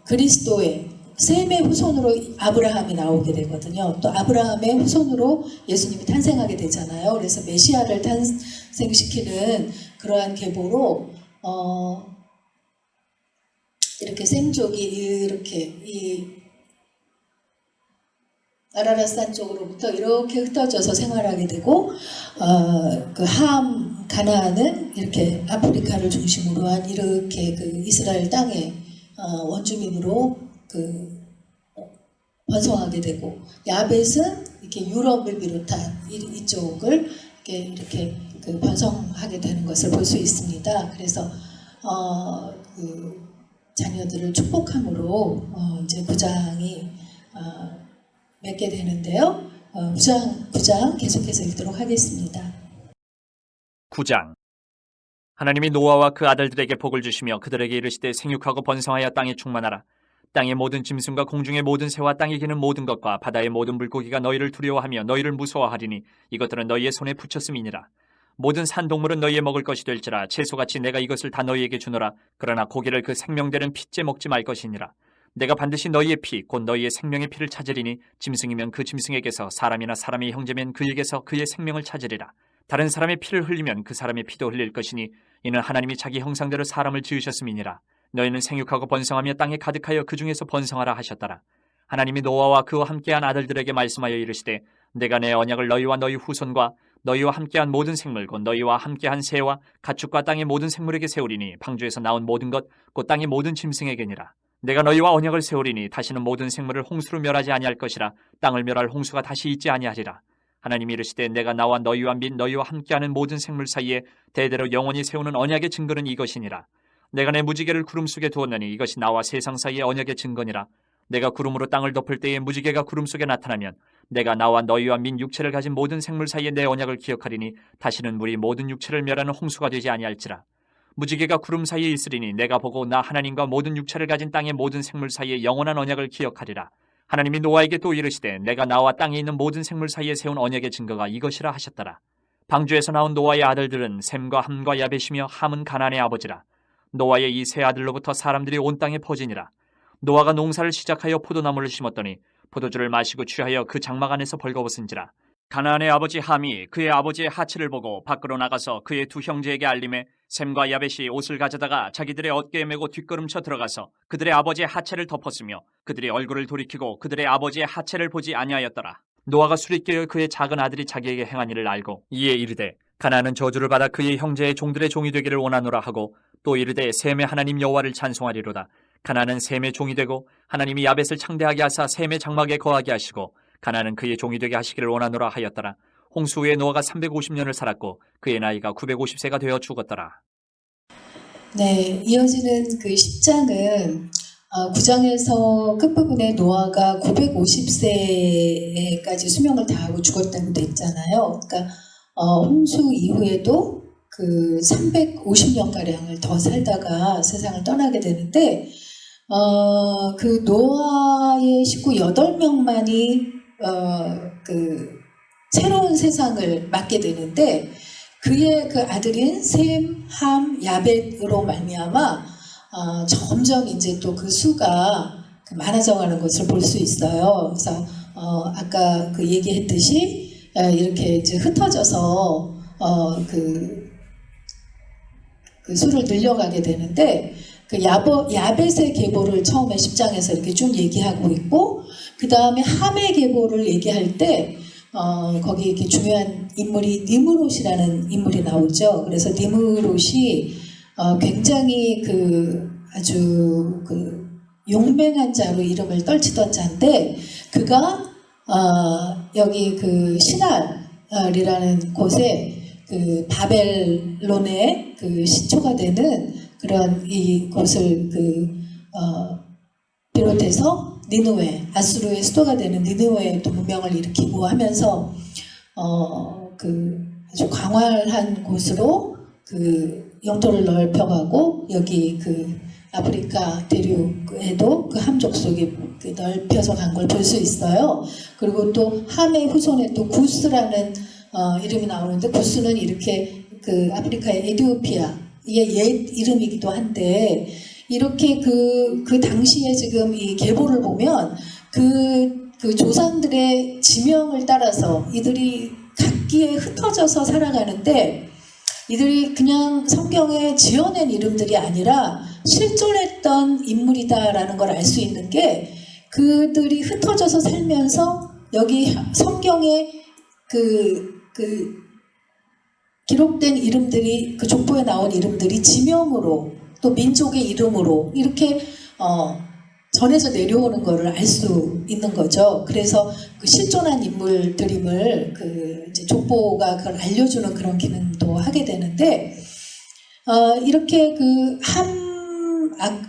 그리스도의 셈의 후손으로 아브라함이 나오게 되거든요. 또 아브라함의 후손으로 예수님이 탄생하게 되잖아요. 그래서 메시아를 탄생시키는 그러한 계보로 이렇게 셈족이 이렇게 이 아라랏산 쪽으로부터 이렇게 흩어져서 생활하게 되고 함 가나안은 이렇게 아프리카를 중심으로 한 이렇게 이스라엘 땅의 원주민으로 번성하게 되고 야벳은 이렇게 유럽을 비롯한 이쪽을 이렇게 번성하게 되는 것을 볼 수 있습니다. 그래서 자녀들을 축복함으로 이제 9장이 맺게 되는데요. 9장 계속해서 읽도록 하겠습니다. 9장. 하나님이 노아와 그 아들들에게 복을 주시며 그들에게 이르시되 생육하고 번성하여 땅에 충만하라. 땅의 모든 짐승과 공중의 모든 새와 땅에 기는 모든 것과 바다의 모든 물고기가 너희를 두려워하며 너희를 무서워하리니 이것들은 너희의 손에 붙였음이니라. 모든 산동물은 너희의 먹을 것이 될지라 채소같이 내가 이것을 다 너희에게 주노라. 그러나 고기를 그 생명되는 핏째 먹지 말 것이니라. 내가 반드시 너희의 피 곧 너희의 생명의 피를 찾으리니 짐승이면 그 짐승에게서 사람이나 사람의 형제면 그에게서 그의 생명을 찾으리라. 다른 사람의 피를 흘리면 그 사람의 피도 흘릴 것이니 이는 하나님이 자기 형상대로 사람을 지으셨음이니라. 너희는 생육하고 번성하며 땅에 가득하여 그 중에서 번성하라 하셨더라. 하나님이 노아와 그와 함께한 아들들에게 말씀하여 이르시되 내가 내 언약을 너희와 너희 후손과 너희와 함께한 모든 생물 곧 너희와 함께한 새와 가축과 땅의 모든 생물에게 세우리니 방주에서 나온 모든 것 곧 땅의 모든 짐승에게니라. 내가 너희와 언약을 세우리니 다시는 모든 생물을 홍수로 멸하지 아니할 것이라. 땅을 멸할 홍수가 다시 있지 아니하리라. 하나님이 이르시되 내가 나와 너희와 및 너희와 함께하는 모든 생물 사이에 대대로 영원히 세우는 언약의 증거는 이것이니라. 내가 내 무지개를 구름 속에 두었느니 이것이 나와 세상 사이의 언약의 증거니라. 내가 구름으로 땅을 덮을 때에 무지개가 구름 속에 나타나면 내가 나와 너희와 민 육체를 가진 모든 생물 사이에 내 언약을 기억하리니 다시는 물이 모든 육체를 멸하는 홍수가 되지 아니할지라. 무지개가 구름 사이에 있으리니 내가 보고 나 하나님과 모든 육체를 가진 땅의 모든 생물 사이에 영원한 언약을 기억하리라. 하나님이 노아에게 또 이르시되 내가 나와 땅에 있는 모든 생물 사이에 세운 언약의 증거가 이것이라 하셨더라. 방주에서 나온 노아의 아들들은 셈과 함과 야벳이며 함은 가나안의 아버지라. 노아의 이 세 아들로부터 사람들이 온 땅에 퍼지니라. 노아가 농사를 시작하여 포도나무를 심었더니 포도주를 마시고 취하여 그 장막 안에서 벌거벗은지라. 가나안의 아버지 함이 그의 아버지의 하체를 보고 밖으로 나가서 그의 두 형제에게 알림해 셈과 야벳이 옷을 가져다가 자기들의 어깨에 메고 뒷걸음쳐 들어가서 그들의 아버지의 하체를 덮었으며 그들이 얼굴을 돌이키고 그들의 아버지의 하체를 보지 아니하였더라. 노아가 술이 깨어 그의 작은 아들이 자기에게 행한 일을 알고 이에 이르되 가나안은 저주를 받아 그의 형제의 종들의 종이 되기를 원하노라 하고 또 이르되 셈의 하나님 여호와를 찬송하리로다. 가나안은 셈의 종이 되고 하나님이 야벳을 창대하게 하사 셈의 장막에 거하게 하시고 가나안은 그의 종이 되게 하시기를 원하노라 하였더라. 홍수 후에 노아가 350년을 살았고 그의 나이가 950세가 되어 죽었더라. 네, 이어지는 그 10장은 9장에서 끝부분에 노아가 950세까지 수명을 다하고 죽었다고 됐잖아요. 그러니까 홍수 이후에도 그 350년가량을 더 살다가 세상을 떠나게 되는데 그 노아의 식구 8명만이 그 새로운 세상을 맞게 되는데 그의 그 아들인 셈, 함, 야벳으로 말미암아 점점 이제 또 그 수가 많아져가는 것을 볼 수 있어요. 그래서 아까 그 얘기했듯이 이렇게 이제 흩어져서 그 수를 늘려가게 되는데 그 야벳의 계보를 처음에 10장에서 이렇게 쭉 얘기하고 있고 그 다음에 함의 계보를 얘기할 때 거기 이렇게 중요한 인물이 니므롯이라는 인물이 나오죠. 그래서 니므롯이 굉장히 그 아주 그 용맹한 자로 이름을 떨치던 자인데 그가 여기 그 시날이라는 곳에 그 바벨론의 그 시초가 되는 그런 이 곳을 비롯해서 니느웨, 아수르의 수도가 되는 니느웨의 또 문명을 일으키고 하면서 그 아주 광활한 곳으로 그 영토를 넓혀가고 여기 그 아프리카 대륙에도 그 함 족속이 넓혀서 간 걸 볼 수 있어요. 그리고 또 함의 후손에 또 구스라는 이름이 나오는데 구스는 이렇게 그 아프리카의 에티오피아의 옛 이름이기도 한데 이렇게 그 당시에 지금 이 계보를 보면 그 조상들의 지명을 따라서 이들이 각기에 흩어져서 살아가는데 이들이 그냥 성경에 지어낸 이름들이 아니라 실존했던 인물이다라는 걸 알 수 있는 게 그들이 흩어져서 살면서 여기 성경에 그 기록된 이름들이 그 족보에 나온 이름들이 지명으로 또 민족의 이름으로 이렇게 전해져 내려오는 것을 알 수 있는 거죠. 그래서 그 실존한 인물들임을 그 이제 족보가 그걸 알려주는 그런 기능도 하게 되는데 이렇게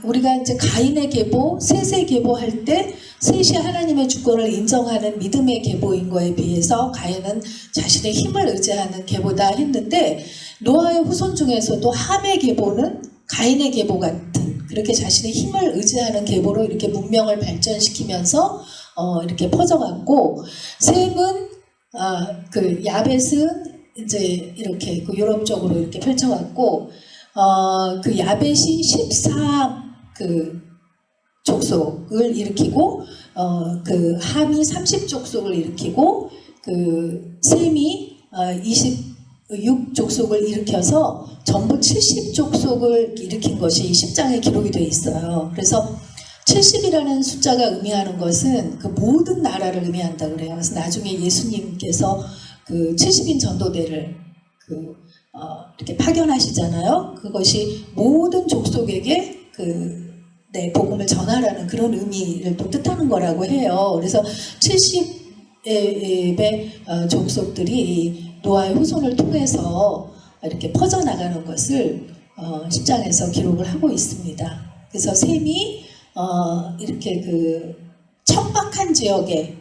우리가 이제 가인의 계보, 셋의 계보 할 때 셋이 하나님의 주권을 인정하는 믿음의 계보인 거에 비해서 가인은 자신의 힘을 의지하는 계보다 했는데 노아의 후손 중에서도 함의 계보는 가인의 계보 같은 그렇게 자신의 힘을 의지하는 계보로 이렇게 문명을 발전시키면서 이렇게 퍼져갔고 셈은 그 야벳은 이제 이렇게 그 유럽 쪽으로 이렇게 펼쳐갔고 그 야벳이 14 그 족속을 일으키고 그 함이 30족속을 일으키고 그 셈이 26족속을 일으켜서 전부 70족속을 일으킨 것이 10장에 기록이 되어 있어요. 그래서 70이라는 숫자가 의미하는 것은 그 모든 나라를 의미한다 그래요. 그래서 나중에 예수님께서 그 70인 전도대를 이렇게 파견하시잖아요. 그것이 모든 족속에게 복음을 전하라는 그런 의미를 또 뜻하는 거라고 해요. 그래서 70의 족속들이 노아의 후손을 통해서 이렇게 퍼져나가는 것을 10장에서 기록을 하고 있습니다. 그래서 셈이 이렇게 그 척박한 지역에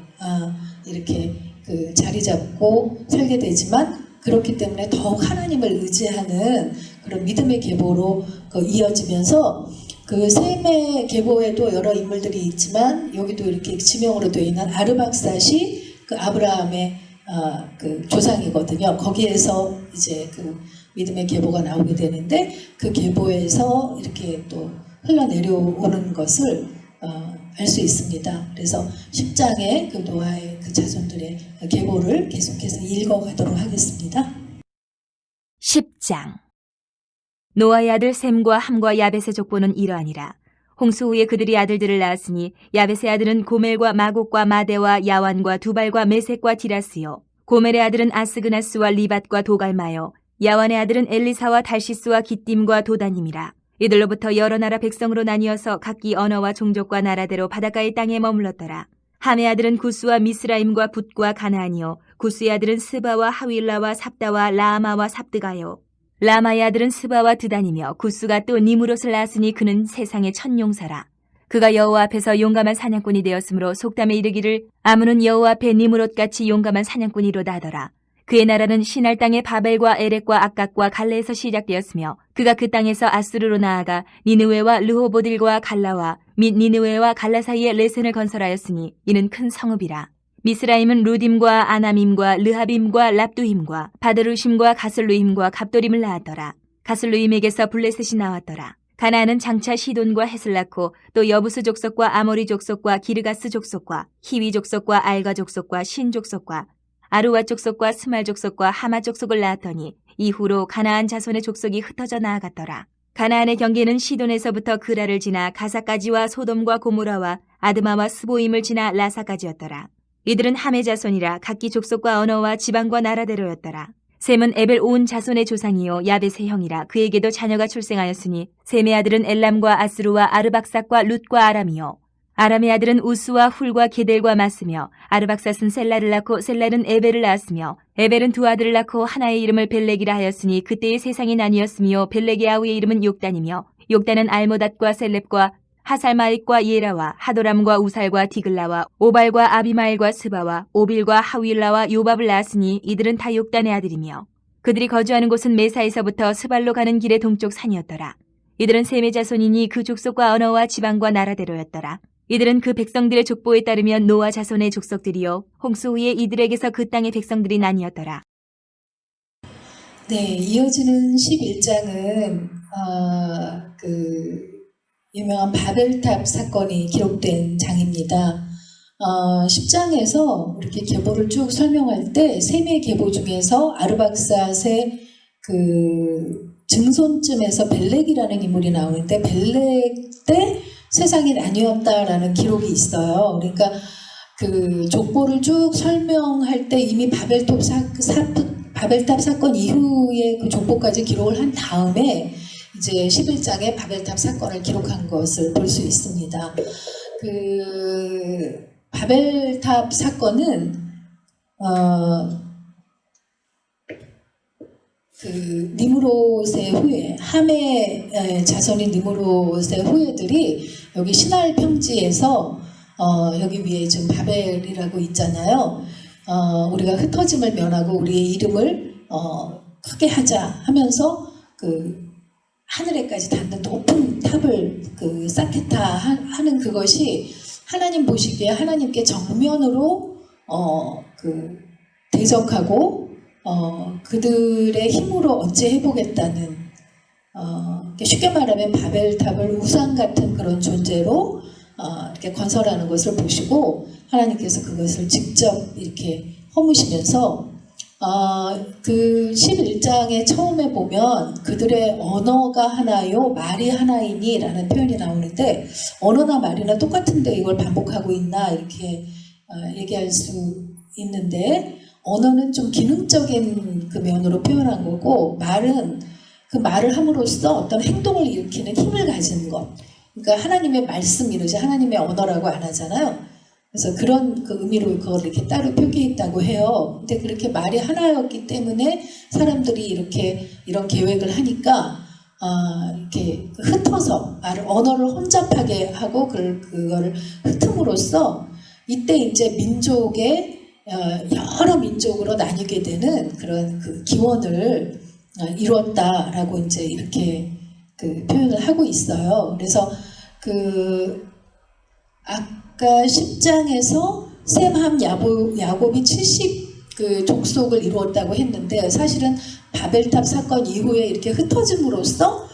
이렇게 그 자리 잡고 살게 되지만 그렇기 때문에 더욱 하나님을 의지하는 그런 믿음의 계보로 이어지면서 그 셈의 계보에도 여러 인물들이 있지만 여기도 이렇게 지명으로 되어 있는 아르박삿이 그 아브라함의 그 조상이거든요. 거기에서 이제 그 믿음의 계보가 나오게 되는데 그 계보에서 이렇게 또 흘러내려오는 것을 알 수 있습니다. 그래서 10장의 그 노아의 그 자손들의 계보를 계속해서 읽어가도록 하겠습니다. 10장. 노아의 아들 셈과 함과 야벳의 족보는 이러하니라. 홍수 후에 그들이 아들들을 낳았으니 야벳의 아들은 고멜과 마곡과 마대와 야완과 두발과 메색과 디라스요. 고멜의 아들은 아스그나스와 리밧과 도갈마요. 야완의 아들은 엘리사와 달시스와 기띔과 도다님이라. 이들로부터 여러 나라 백성으로 나뉘어서 각기 언어와 종족과 나라대로 바닷가의 땅에 머물렀더라. 함의 아들은 구스와 미스라임과 붓과 가나안이요. 구스의 아들은 스바와 하윌라와 삽다와 라마와 삽드가요. 라마의 아들은 스바와 드단이며 구스가 또 니무롯을 낳았으니 그는 세상의 첫 용사라. 그가 여호와 앞에서 용감한 사냥꾼이 되었으므로 속담에 이르기를 아문은 여호와 앞에 니무롯같이 용감한 사냥꾼이로다 하더라. 그의 나라는 시날 땅의 바벨과 에렉과 악각과 갈레에서 시작되었으며 그가 그 땅에서 아수르로 나아가 니느웨와 르호보딜과 갈라와 및 니느웨와 갈라 사이에 레센을 건설하였으니 이는 큰 성읍이라. 미스라임은 루딤과 아나밈과 르하빔과 랍두힘과 바드루심과 가슬루힘과 갑도림을 낳았더라. 가슬루힘에게서 블레셋이 나왔더라. 가나안은 장차 시돈과 헷을 낳고 또 여부스 족속과 아모리 족속과 기르가스 족속과 히위 족속과 알가 족속과 신 족속과 아루와 족속과 스말 족속과 하마 족속을 낳았더니 이후로 가나안 자손의 족속이 흩어져 나아갔더라. 가나안의 경계는 시돈에서부터 그라를 지나 가사까지와 소돔과 고모라와 아드마와 스보임을 지나 라사까지였더라. 이들은 함의 자손이라 각기 족속과 언어와 지방과 나라대로였더라. 셈은 에벨 온 자손의 조상이요 야벳의 형이라. 그에게도 자녀가 출생하였으니 셈의 아들은 엘람과 아스루와 아르박삭과 룻과 아람이요. 아람의 아들은 우스와 훌과 게델과 마스며 아르박삿은 셀라를 낳고 셀랄은 에벨을 낳았으며 에벨은 두 아들을 낳고 하나의 이름을 벨렉이라 하였으니 그때의 세상이 나뉘었으며 벨렉의 아우의 이름은 욕단이며 욕단은 알모닷과 셀렙과 하살마익과 예라와 하도람과 우살과 디글라와 오발과 아비마엘과 스바와 오빌과 하윌라와 요밥을 낳았으니 이들은 다 욕단의 아들이며 그들이 거주하는 곳은 메사에서부터 스발로 가는 길의 동쪽 산이었더라. 이들은 셈의 자손이니 그 족속과 언어와 지방과 나라대로였더라. 이들은 그 백성들의 족보에 따르면 노아 자손의 족속들이요 홍수 후에 이들에게서 그 땅의 백성들이 나뉘었더라. 네, 이어지는 11장은 그 유명한 바벨탑 사건이 기록된 장입니다. 10장에서 이렇게 계보를 쭉 설명할 때 셈의 계보 중에서 아르박삿의 그 증손쯤에서 벨렉이라는 인물이 나오는데 벨렉 때 세상이 나뉘었다라는 기록이 있어요. 그러니까 그 족보를 쭉 설명할 때 이미 바벨탑 사건 이후에 그 족보까지 기록을 한 다음에 이제 11장에 바벨탑 사건을 기록한 것을 볼 수 있습니다. 그 바벨탑 사건은 그 니므롯의 후예, 함의 자손인 니므롯의 후예들이 여기 시날 평지에서 여기 위에 지금 바벨이라고 있잖아요. 우리가 흩어짐을 면하고 우리의 이름을 크게 하자 하면서 그 하늘에까지 닿는 높은 탑을 그 쌓겠다 하는 그것이 하나님 보시기에 하나님께 정면으로 그 대적하고 그들의 힘으로 언제 해보겠다는 쉽게 말하면 바벨탑을 우상 같은 그런 존재로 이렇게 건설하는 것을 보시고 하나님께서 그것을 직접 이렇게 허무시면서 그 11장의 처음에 보면 그들의 언어가 하나요 말이 하나이니 라는 표현이 나오는데 언어나 말이나 똑같은데 이걸 반복하고 있나 이렇게 얘기할 수 있는데 언어는 좀 기능적인 그 면으로 표현한 거고 말은 그 말을 함으로써 어떤 행동을 일으키는 힘을 가진 것. 그러니까 하나님의 말씀이르지 하나님의 언어라고 안 하잖아요. 그래서 그런 그 의미로 그걸 이렇게 따로 표기했다고 해요. 근데 그렇게 말이 하나였기 때문에 사람들이 이렇게 이런 계획을 하니까 이렇게 흩어서 언어를 혼잡하게 하고 그거를 흩음으로써 이때 이제 민족의 여러 민족으로 나뉘게 되는 그런 그 기원을 이루었다라고 이제 이렇게 그 표현을 하고 있어요. 그래서 그 아까 10장에서 셈, 함, 야곱이 70 그 족속을 이루었다고 했는데 사실은 바벨탑 사건 이후에 이렇게 흩어짐으로써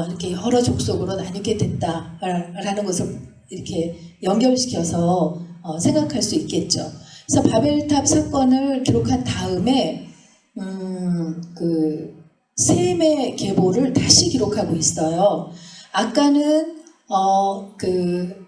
이렇게 여러 족속으로 나뉘게 됐다라는 것을 이렇게 연결시켜서 생각할 수 있겠죠. 그래서 바벨탑 사건을 기록한 다음에 그 셈의 계보를 다시 기록하고 있어요. 아까는 그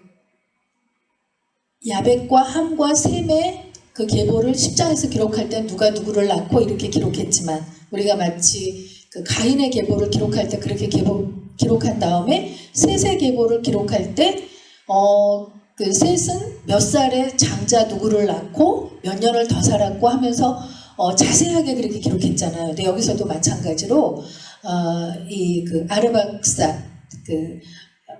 야벳과 함과 셈의 그 계보를 10장에서 기록할 때 누가 누구를 낳고 이렇게 기록했지만 우리가 마치 그 가인의 계보를 기록할 때 그렇게 기록한 다음에 셋의 계보를 기록할 때 그 셋은 몇 살에 장자 누구를 낳고 몇 년을 더 살았고 하면서 자세하게 그렇게 기록했잖아요. 근데 여기서도 마찬가지로 이 그 아르박삿 그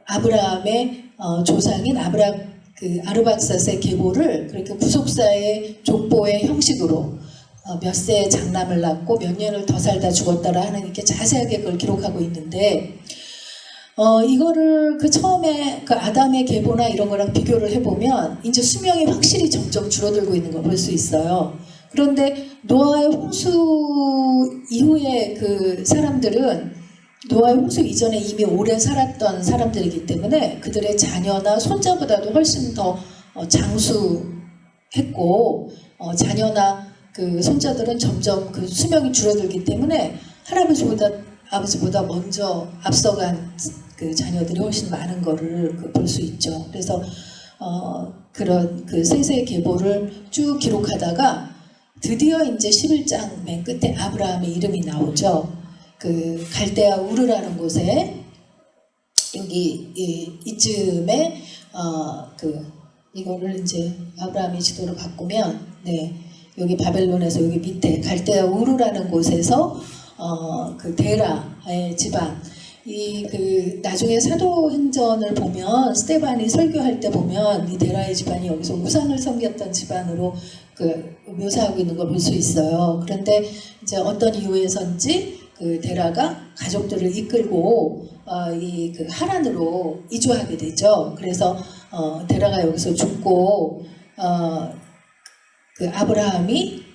아브라함의 조상인 아르박삿의 계보를 그렇게 구속사의 족보의 형식으로 몇 세에 장남을 낳고 몇 년을 더 살다 죽었다라 하나님께 자세하게 그걸 기록하고 있는데 이거를 그 처음에 그 아담의 계보나 이런 거랑 비교를 해보면 이제 수명이 확실히 점점 줄어들고 있는 걸 볼 수 있어요. 그런데 노아의 홍수 이후에 그 사람들은 노아의 홍수 이전에 이미 오래 살았던 사람들이기 때문에 그들의 자녀나 손자보다도 훨씬 더 장수했고 자녀나 그 손자들은 점점 그 수명이 줄어들기 때문에 아버지보다 먼저 앞서간 그 자녀들이 훨씬 많은 거를 볼 수 있죠. 그래서 그런 그 셋의 계보를 쭉 기록하다가 드디어 이제 11장 맨 끝에 아브라함의 이름이 나오죠. 그 갈대아 우르라는 곳에 여기 이쯤에 그 이거를 이제 아브라함의 지도로 바꾸면 여기 바벨론에서 여기 밑에 갈대아 우르라는 곳에서 그 데라의 집안 그 나중에 사도행전을 보면 스데반이 설교할 때 보면 이 데라의 집안이 여기서 우상을 섬겼던 집안으로 그 묘사하고 있는 걸 볼 수 있어요. 그런데 이제 어떤 이유에선지 그 데라가 가족들을 이끌고 이 그 하란으로 이주하게 되죠. 그래서 데라가 여기서 죽고 그 아브라함이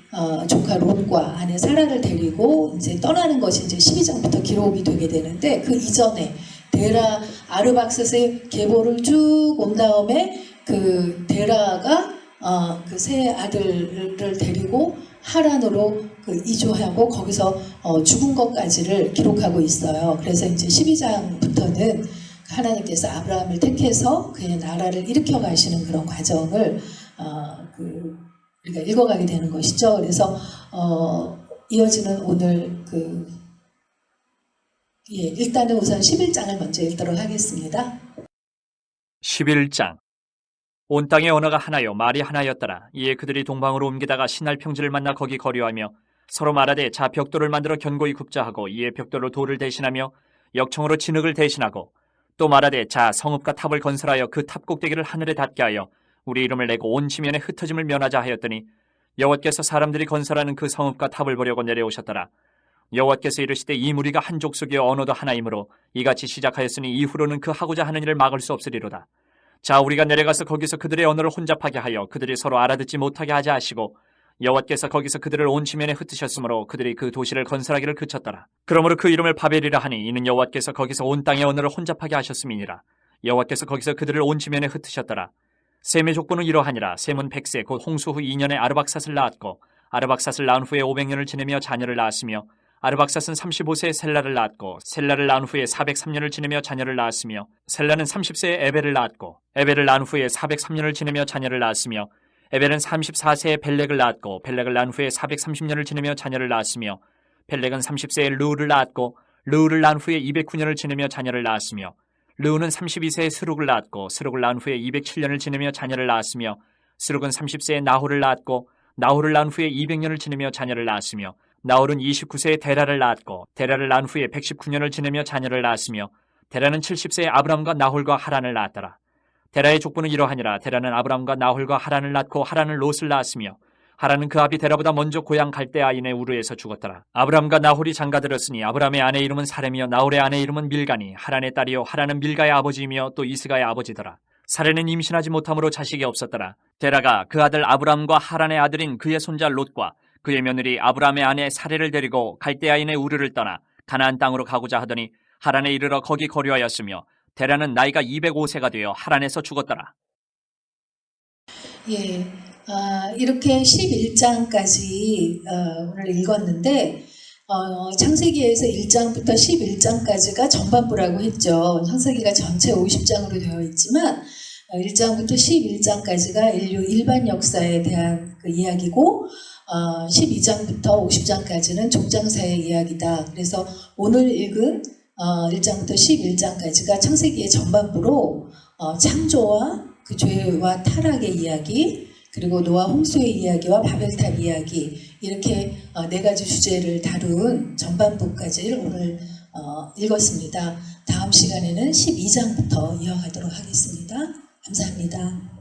조카 롯과 아내 사라를 데리고 이제 떠나는 것이 이제 12장부터 기록이 되게 되는데 그 이전에 데라 아르박삿의 계보를 쭉 온 다음에 그 데라가 그 세 아들을 데리고 하란으로 그 이주하고 거기서 죽은 것까지를 기록하고 있어요. 그래서 이제 12장부터는 하나님께서 아브라함을 택해서 그의 나라를 일으켜 가시는 그런 과정을 우리가 읽어가게 되는 것이죠. 그래서 이어지는 오늘 일단은 우선 11장을 먼저 읽도록 하겠습니다. 11장. 온 땅의 언어가 하나요 말이 하나였더라. 이에 그들이 동방으로 옮기다가 신할 평지를 만나 거기 거류하며 서로 말하되 자 벽돌을 만들어 견고히 굽자하고 이에 벽돌로 돌을 대신하며 역청으로 진흙을 대신하고 또 말하되 자 성읍과 탑을 건설하여 그 탑 꼭대기를 하늘에 닿게 하여 우리 이름을 내고 온 지면에 흩어짐을 면하자 하였더니 여호와께서 사람들이 건설하는 그 성읍과 탑을 보려고 내려오셨더라. 여호와께서 이르시되 이 무리가 한 족속의 언어도 하나이므로 이같이 시작하였으니 이후로는 그 하고자 하는 일을 막을 수 없으리로다. 자 우리가 내려가서 거기서 그들의 언어를 혼잡하게 하여 그들이 서로 알아듣지 못하게 하자 하시고 여호와께서 거기서 그들을 온 지면에 흩으셨으므로 그들이 그 도시를 건설하기를 그쳤더라. 그러므로 그 이름을 바벨이라 하니 이는 여호와께서 거기서 온 땅의 언어를 혼잡하게 하셨음이니라. 여호와께서 거기서 그들을 온 지면에 흩으셨더라. 셈의 족보는 이러하니라. 셈은 100세 곧 홍수 후 2년에 아르박삿을 낳았고 아르박삿을 낳은 후에 500년을 지내며 자녀를 낳았으며 아르박삿은 35세에 셀라를 낳았고 셀라를 낳은 후에 403년을 지내며 자녀를 낳았으며 셀라는 30세에 에벨을 낳았고 에벨을 낳은 후에 403년을 지내며 자녀를 낳았으며 에벨은 34세에 벨렉을 낳았고 벨렉을 낳은 후에 430년을 지내며 자녀를 낳았으며 벨렉은 30세에 르우를 낳았고 르우를 낳은 후에 209년을 지내며 자녀를 낳았으며 르우는 32세에 스룩을 낳았고 스룩을 낳은 후에 207년을 지내며 자녀를 낳았으며 스룩은 30세에 나홀을 낳았고 나홀을 낳은 후에 200년을 지내며 자녀를 낳았으며 나홀은 29세에 데라를 낳았고 데라를 낳은 후에 119년을 지내며 자녀를 낳았으며 데라는 70세에 아브람과 나홀과 하란을 낳았더라. 데라의 족보는 이러하니라. 데라는 아브람과 나홀과 하란을 낳고 하란은 롯을 낳았으며 하란은 그 아비 데라보다 먼저 고향 갈대아인의 우르에서 죽었더라. 아브람과 나홀이 장가들었으니 아브람의 아내 이름은 사렘이요 나홀의 아내 이름은 밀가니 하란의 딸이요 하란은 밀가의 아버지이며 또 이스가의 아버지더라. 사레는 임신하지 못함으로 자식이 없었더라. 데라가 그 아들 아브람과 하란의 아들인 그의 손자 롯과 그의 며느리 아브람의 아내 사레를 데리고 갈대아인의 우르를 떠나 가나안 땅으로 가고자 하더니 하란에 이르러 거기 거류하였으며 데라는 나이가 205세가 되어 하란에서 죽었더라. 예, 이렇게 11장까지 오늘 읽었는데 창세기에서 1장부터 11장까지가 전반부라고 했죠. 창세기가 전체 50장으로 되어 있지만 1장부터 11장까지가 인류 일반 역사에 대한 그 이야기고 12장부터 50장까지는 족장사의 이야기다. 그래서 오늘 읽은 1장부터 11장까지가 창세기의 전반부로 창조와 그 죄와 타락의 이야기, 그리고 노아 홍수의 이야기와 바벨탑 이야기, 이렇게 네 가지 주제를 다룬 전반부까지 오늘 읽었습니다. 다음 시간에는 12장부터 이어가도록 하겠습니다. 감사합니다.